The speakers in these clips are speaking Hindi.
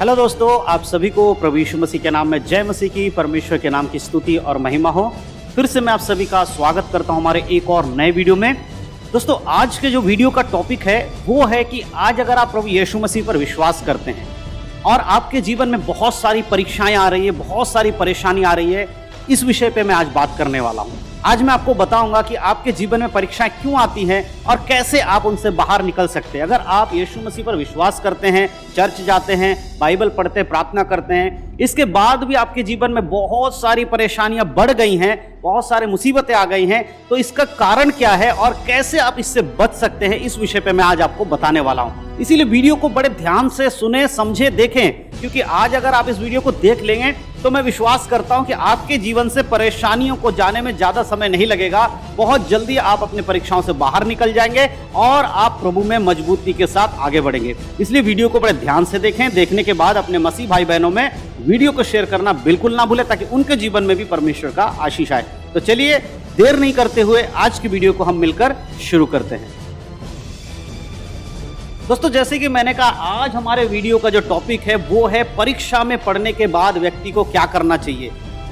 हेलो दोस्तों, आप सभी को प्रभु यीशु मसीह के नाम में जय मसीह की, परमेश्वर के नाम की स्तुति और महिमा हो। फिर से मैं आप सभी का स्वागत करता हूं हमारे एक और नए वीडियो में। दोस्तों, आज के जो वीडियो का टॉपिक है वो है कि आज अगर आप प्रभु यीशु मसीह पर विश्वास करते हैं और आपके जीवन में बहुत सारी परीक्षाएं आ रही है, बहुत सारी परेशानी आ रही है, इस विषय पे मैं आज बात करने वाला हूं। आज मैं आपको बताऊंगा कि आपके जीवन में परीक्षाएं क्यों आती हैं और कैसे आप उनसे बाहर निकल सकते हैं। अगर आप यीशु मसीह पर विश्वास करते हैं, चर्च जाते हैं, बाइबल पढ़ते हैं, प्रार्थना करते हैं, इसके बाद भी आपके जीवन में बहुत सारी परेशानियां बढ़ गई हैं, बहुत सारी मुसीबतें आ गई हैं, तो इसका कारण क्या है और कैसे आप इससे बच सकते हैं, इस विषय पे मैं आज आपको बताने वाला हूं। इसीलिए वीडियो को बड़े ध्यान से सुने, समझे, देखें, क्योंकि आज अगर आप इस वीडियो को देख लेंगे तो मैं विश्वास करता हूं कि आपके जीवन से परेशानियों को जाने में ज्यादा समय नहीं लगेगा। बहुत जल्दी आप अपनी परीक्षाओं से बाहर निकल जाएंगे और आप प्रभु में मजबूती के साथ आगे बढ़ेंगे। इसलिए वीडियो को बड़े ध्यान से देखें। देखने के बाद अपने मसीह भाई बहनों में वीडियो को शेयर करना बिल्कुल ना भूलें, ताकि उनके जीवन में भी परमेश्वर का आशीष आए। तो चलिए देर नहीं करते हुए आज की वीडियो को हम मिलकर शुरू करते हैं। दोस्तों, जैसे कि मैंने कहा, आज हमारे वीडियो का जो टॉपिक है वो है परीक्षा में पढ़ने के बाद व्यक्ति को क्या करना चाहिए।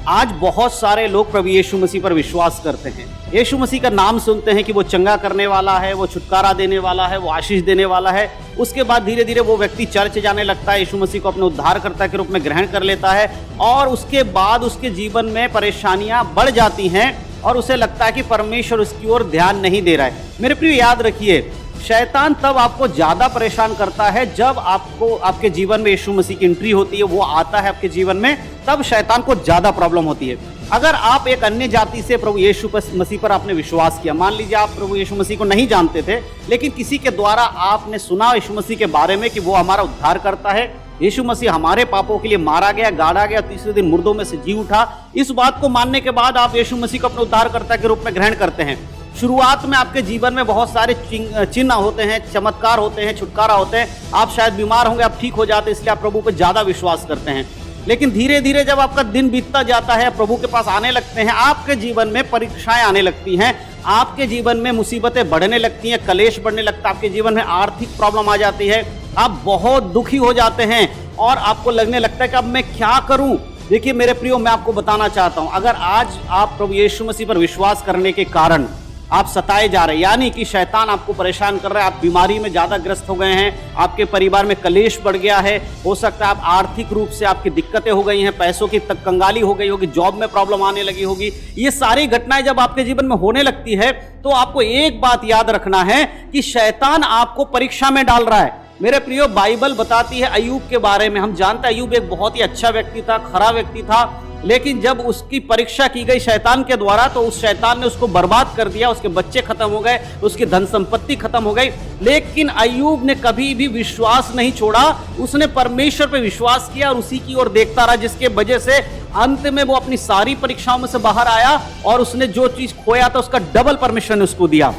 आज बहुत सारे लोग प्रभु यीशु मसीह पर विश्वास करते हैं, यीशु मसीह का नाम सुनते हैं कि वो चंगा करने वाला है, वो छुटकारा देने वाला है, वो आशीष देने वाला है। उसके बाद धीरे धीरे वो व्यक्ति चर्च जाने लगता है, यीशु मसीह को अपने उद्धारकर्ता के रूप में ग्रहण कर लेता है और उसके बाद उसके जीवन में परेशानियां बढ़ जाती हैं और उसे लगता है कि परमेश्वर उसकी ओर ध्यान नहीं दे रहा है। मेरे प्रिय, याद रखिए, शैतान तब आपको ज्यादा परेशान करता है जब आपके जीवन में यीशु मसीह की एंट्री होती है, वो आता है आपके जीवन में, तब शैतान को ज्यादा प्रॉब्लम होती है। अगर आप एक अन्य जाति से प्रभु यीशु मसीह पर आपने विश्वास किया, मान लीजिए आप प्रभु यीशु मसीह को नहीं जानते थे, लेकिन किसी के द्वारा आपने सुना यीशु मसीह के बारे में कि वो हमारा उद्धार करता है, यीशु मसीह हमारे पापों के लिए मारा गया, गाड़ा गया, तीसरे दिन मुर्दों में से जी उठा। इस बात को मानने के बाद आप यीशु मसीह को अपने उद्धारकर्ता के रूप में ग्रहण करते हैं। शुरुआत में आपके जीवन में बहुत सारे चिन्ह होते हैं, चमत्कार होते हैं, छुटकारा होते हैं। आप शायद बीमार होंगे, आप ठीक हो जाते हैं, इसलिए आप प्रभु पर ज्यादा विश्वास करते हैं। लेकिन धीरे धीरे जब आपका दिन बीतता जाता है, प्रभु के पास आने लगते हैं, आपके जीवन में परीक्षाएं आने लगती हैं, आपके जीवन में मुसीबतें बढ़ने लगती हैं, कलेश बढ़ने लगता है, आपके जीवन में आर्थिक प्रॉब्लम आ जाती है, आप बहुत दुखी हो जाते हैं और आपको लगने लगता है कि अब मैं क्या करूं। देखिए मेरे प्रियो, मैं आपको बताना चाहता हूं, अगर आज आप प्रभु यीशु मसीह पर विश्वास करने के कारण आप सताए जा रहे हैं, यानी कि शैतान आपको परेशान कर रहा है, आप बीमारी में ज्यादा ग्रस्त हो गए हैं, आपके परिवार में कलेश बढ़ गया है, हो सकता है आप आर्थिक रूप से आपकी दिक्कतें हो गई हैं, पैसों की तक कंगाली हो गई होगी, जॉब में प्रॉब्लम आने लगी होगी, ये सारी घटनाएं जब आपके जीवन में होने लगती है तो आपको एक बात याद रखना है कि शैतान आपको परीक्षा में डाल रहा है। मेरे प्रियो, बाइबल बताती है अय्यूब के बारे में, हम जानते हैं अय्यूब एक बहुत ही अच्छा व्यक्ति था, खरा व्यक्ति था, लेकिन जब उसकी परीक्षा की गई शैतान के द्वारा तो उस शैतान ने उसको बर्बाद कर दिया, उसके बच्चे खत्म हो गए, उसकी धन संपत्ति खत्म हो गई। लेकिन अय्यूब ने कभी भी विश्वास नहीं छोड़ा, उसने परमेश्वर पे विश्वास किया और उसी की ओर देखता रहा, जिसके वजह से अंत में वो अपनी सारी परीक्षाओं में से बाहर आया और उसने जो चीज खोया था उसका डबल परमेश्वर ने उसको दिया।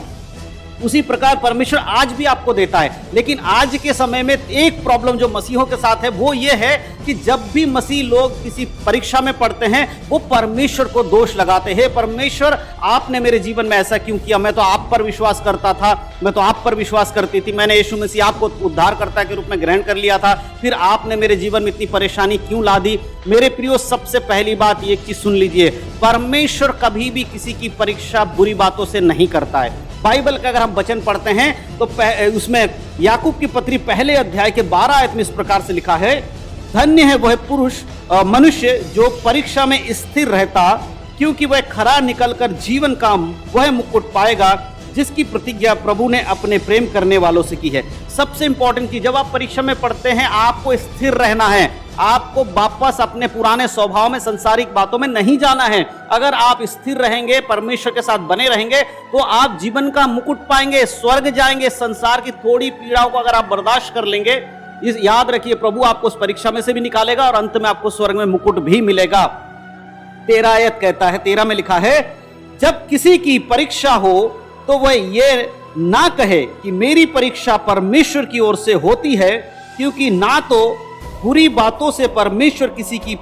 उसी प्रकार परमेश्वर आज भी आपको देता है। लेकिन आज के समय में एक प्रॉब्लम जो मसीहों के साथ है वो ये है कि जब भी मसीह लोग किसी परीक्षा में पढ़ते हैं वो परमेश्वर को दोष लगाते हैं। परमेश्वर, आपने मेरे जीवन में ऐसा क्यों किया? मैं तो आप पर विश्वास करता था, मैं तो आप पर विश्वास करती थी, मैंने यीशु मसीह आपको उद्धारकर्ता के रूप में ग्रहण कर लिया था, फिर आपने मेरे जीवन में इतनी परेशानी क्यों ला दी? मेरे प्रियो, सबसे पहली बात एक चीज सुन लीजिए, परमेश्वर कभी भी किसी की परीक्षा बुरी बातों से नहीं करता है। बाइबल का अगर हम वचन पढ़ते हैं तो उसमें याकूब की पत्री पहले अध्याय के 12 आयत में इस प्रकार से लिखा है, धन्य है वह मनुष्य जो परीक्षा में स्थिर रहता, क्योंकि वह खरा निकलकर जीवन का वह मुकुट पाएगा जिसकी प्रतिज्ञा प्रभु ने अपने प्रेम करने वालों से की है। सबसे इंपॉर्टेंट की, जब आप परीक्षा में पढ़ते हैं आपको स्थिर रहना है, आपको वापस अपने पुराने स्वभाव में, संसारिक बातों में नहीं जाना है। अगर आप स्थिर रहेंगे, परमेश्वर के साथ बने रहेंगे, तो आप जीवन का मुकुट पाएंगे, स्वर्ग जाएंगे। संसार की थोड़ी पीड़ाओं को अगर आप बर्दाश्त कर लेंगे, इस याद रखिए, प्रभु आपको उस परीक्षा में से भी निकालेगा और अंत में आपको स्वर्ग में मुकुट भी मिलेगा। 13 आयत कहता है, 13 में लिखा है, जब किसी की परीक्षा हो तो वह ये ना कहे कि मेरी परीक्षा परमेश्वर की ओर से होती है, क्योंकि ना तो बुरी बातों से परमेश्वर की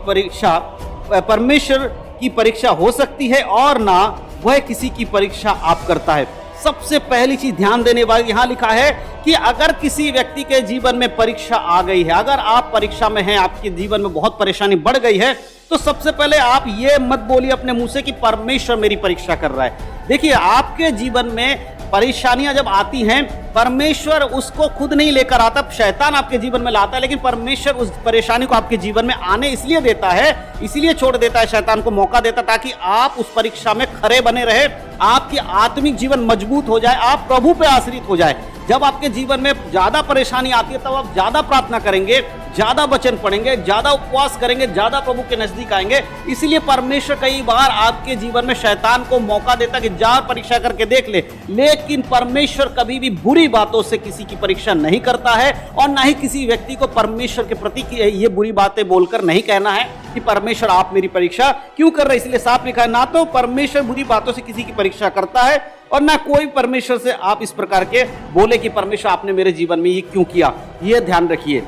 परीक्षा हो सकती है और ना वह किसी की परीक्षा आप करता है। सबसे पहली चीज ध्यान देने वाली यहां लिखा है कि अगर किसी व्यक्ति के जीवन में परीक्षा आ गई है, अगर आप परीक्षा में हैं, आपके जीवन में बहुत परेशानी बढ़ गई है, तो सबसे पहले आप ये मत बोलिए अपने मुंह से कि परमेश्वर मेरी परीक्षा कर रहा है। देखिए, आपके जीवन में परेशानियां जब आती हैं, परमेश्वर उसको खुद नहीं लेकर आता, शैतान आपके जीवन में लाता है, लेकिन परमेश्वर उस परेशानी को आपके जीवन में आने इसलिए देता है, इसलिए छोड़ देता है, शैतान को मौका देता, ताकि आप उस परीक्षा में खरे बने रहे, आपकी आत्मिक जीवन मजबूत हो जाए, आप प्रभु पे आश्रित हो जाए। जब आपके जीवन में ज्यादा परेशानी आती है, तब आप ज्यादा प्रार्थना करेंगे, ज्यादा वचन पढ़ेंगे, ज्यादा उपवास करेंगे, ज्यादा प्रभु के नजदीक आएंगे। इसीलिए परमेश्वर कई बार आपके जीवन में शैतान को मौका देता कि जा परीक्षा करके देख ले, लेकिन परमेश्वर कभी भी बुरी बातों से किसी की परीक्षा नहीं करता है, और ना ही किसी व्यक्ति को परमेश्वर के प्रति ये बुरी बातें बोलकर नहीं कहना है कि परमेश्वर आप मेरी परीक्षा क्यों कर रहे। इसलिए साफ लिखा है, ना तो परमेश्वर बुरी बातों से किसी की परीक्षा करता है, और ना कोई परमेश्वर से आप इस प्रकार के बोले कि परमेश्वर आपने मेरे जीवन में ये क्यों किया। ये ध्यान रखिए,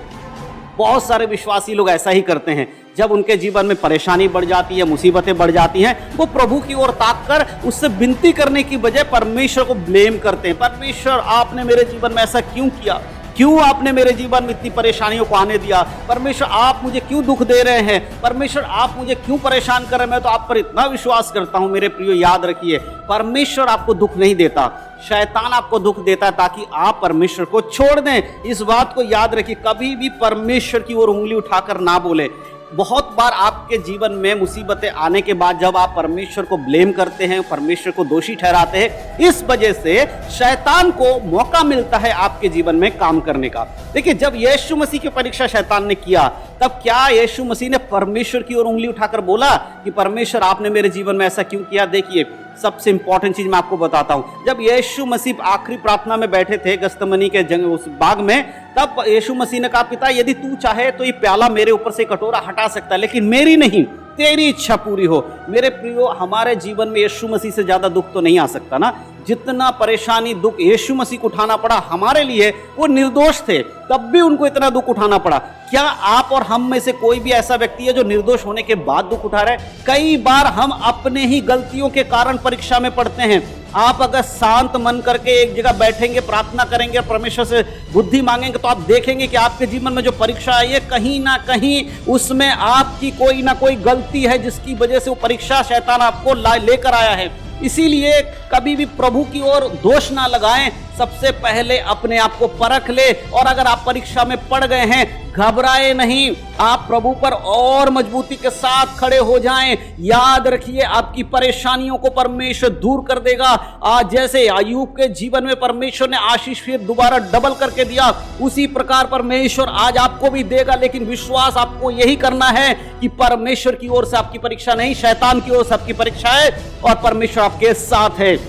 बहुत सारे विश्वासी लोग ऐसा ही करते हैं, जब उनके जीवन में परेशानी बढ़ जाती है, मुसीबतें बढ़ जाती हैं, वो प्रभु की ओर ताककर उससे विनती करने की बजाय परमेश्वर को ब्लेम करते हैं। परमेश्वर आपने मेरे जीवन में ऐसा क्यों किया, क्यों आपने मेरे जीवन में इतनी परेशानियों को आने दिया, परमेश्वर आप मुझे क्यों दुख दे रहे हैं, परमेश्वर आप मुझे क्यों परेशान कर रहे हैं, मैं तो आप पर इतना विश्वास करता हूं। मेरे प्रियो, याद रखिए, परमेश्वर आपको दुख नहीं देता, शैतान आपको दुख देता है ताकि आप परमेश्वर को छोड़ दें। इस बात को याद रखिए, कभी भी परमेश्वर की ओर उंगली उठाकर ना बोले। बहुत बार आपके जीवन में मुसीबतें आने के बाद जब आप परमेश्वर को ब्लेम करते हैं, परमेश्वर को दोषी ठहराते हैं, इस वजह से शैतान को मौका मिलता है आपके जीवन में काम करने का। देखिए, जब यीशु मसीह की परीक्षा शैतान ने किया, तब क्या यीशु मसीह ने परमेश्वर की ओर उंगली उठाकर बोला कि परमेश्वर आपने मेरे जीवन में ऐसा क्यों किया? देखिए, सबसे इंपॉर्टेंट चीज मैं आपको बताता हूं। जब यीशु मसीह आखिरी प्रार्थना में बैठे थे गस्तमनी के उस बाग में, तब यीशु मसीह ने कहा, पिता यदि तू चाहे तो ये प्याला मेरे ऊपर से कटोरा हटा सकता है, लेकिन मेरी नहीं, तेरी इच्छा पूरी हो। मेरे प्रियो, हमारे जीवन में यीशु मसीह से ज्यादा दुख तो नहीं आ सकता ना। जितना परेशानी दुख यीशु मसीह को उठाना पड़ा हमारे लिए, वो निर्दोष थे, तब भी उनको इतना दुख उठाना पड़ा। क्या आप और हम में से कोई भी ऐसा व्यक्ति है जो निर्दोष होने के बाद दुख उठा रहा है? कई बार हम अपने ही गलतियों के कारण परीक्षा में पड़ते हैं। आप अगर शांत मन करके एक जगह बैठेंगे, प्रार्थना करेंगे, परमेश्वर से बुद्धि मांगेंगे, तो आप देखेंगे कि आपके जीवन में जो परीक्षा आई है, कहीं ना कहीं उसमें आपकी कोई ना कोई गलती है, जिसकी वजह से वो परीक्षा शैतान आपको लेकर आया है। इसीलिए कभी भी प्रभु की ओर दोष ना लगाएं, सबसे पहले अपने आप को परख ले, और अगर आप परीक्षा में पड़ गए हैं, घबराए नहीं, आप प्रभु पर और मजबूती के साथ खड़े हो जाएं। याद रखिए, आपकी परेशानियों को परमेश्वर दूर कर देगा। आज जैसे अय्यूब के जीवन में परमेश्वर ने आशीष फिर दोबारा डबल करके दिया, उसी प्रकार परमेश्वर आज आपको भी देगा। लेकिन विश्वास आपको यही करना है कि परमेश्वर की ओर से आपकी परीक्षा नहीं, शैतान की ओर से आपकी परीक्षा है, और परमेश्वर आपके साथ है।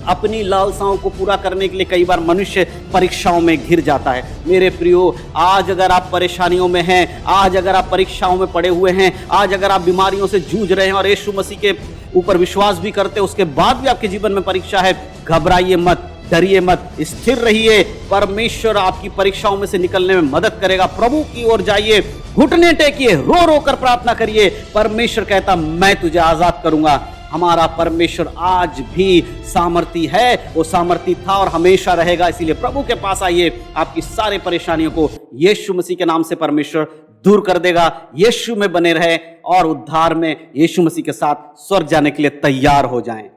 अपनी लालसाओं को पूरा करने के लिए कई बार मनुष्य परीक्षाओं में घिर जाता है। मेरे प्रियो, आज अगर आप परेशानियों में हैं, आज अगर आप परीक्षाओं में पड़े हुए हैं, आज अगर आप बीमारियों से जूझ रहे हैं और यीशु मसीह के ऊपर विश्वास भी करते हैं, उसके बाद भी आपके जीवन में परीक्षा है, घबराइए मत, डरिए मत, स्थिर रहिए। परमेश्वर आपकी परीक्षाओं में से निकलने में मदद करेगा। प्रभु की ओर जाइए, घुटने टेकिए, रो रो कर प्रार्थना करिए। परमेश्वर कहता, मैं तुझे आजाद करूंगा। हमारा परमेश्वर आज भी सामर्थी है, वो सामर्थी था और हमेशा रहेगा। इसीलिए प्रभु के पास आइए, आपकी सारी परेशानियों को यीशु मसीह के नाम से परमेश्वर दूर कर देगा। यीशु में बने रहे और उद्धार में यीशु मसीह के साथ स्वर्ग जाने के लिए तैयार हो जाएं।